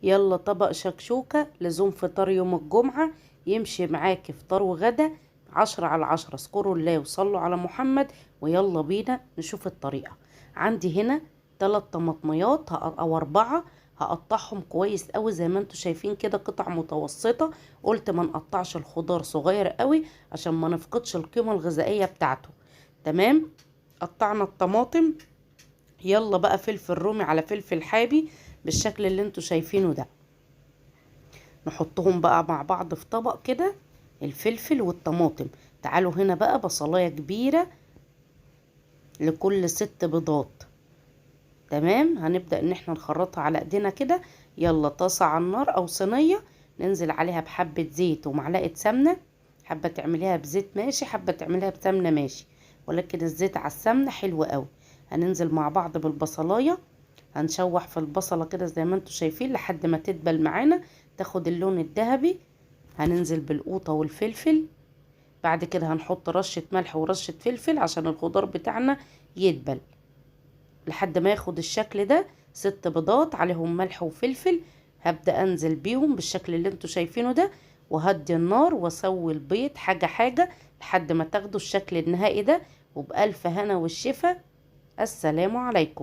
يلا طبق شكشوكة لزوم فطار يوم الجمعة، يمشي معاكي فطار وغدا. 10 على 10. اذكروا الله وصلوا على محمد. ويلا بينا نشوف الطريقة. عندي هنا 3 طماطميات او 4. هقطعهم كويس قوي زي ما انتوا شايفين كده، قطع متوسطة. قلت ما نقطعش الخضار صغير قوي عشان ما نفقدش القيمة الغذائية بتاعته. تمام. قطعنا الطماطم. يلا بقى فلفل رومي على فلفل حابي بالشكل اللي انتوا شايفينه ده. نحطهم بقى مع بعض في طبق كده، الفلفل والطماطم. تعالوا هنا بقى بصلاية كبيرة لكل 6 بيضات. تمام. هنبدأ ان احنا نخرطها على ايدينا كده. يلا طاسة على النار او صينية، ننزل عليها بحبة زيت ومعلقة سمنة. حابة تعمليها بزيت ماشي، حابة تعمليها بسمنة ماشي، ولكن الزيت على السمنة حلو قوي. هننزل مع بعض بالبصلاية. هنشوح في البصلة كده زي ما انتوا شايفين لحد ما تدبل معانا، تاخد اللون الذهبي. هننزل بالقوطة والفلفل. بعد كده هنحط رشة ملح ورشة فلفل عشان الخضار بتاعنا يدبل لحد ما ياخد الشكل ده. 6 بيضات عليهم ملح وفلفل. هبدأ انزل بيهم بالشكل اللي انتوا شايفينه ده، وهدي النار واسوي البيض حاجة حاجة لحد ما تاخدوا الشكل النهائي ده. وبألف هنا والشفا. السلام عليكم.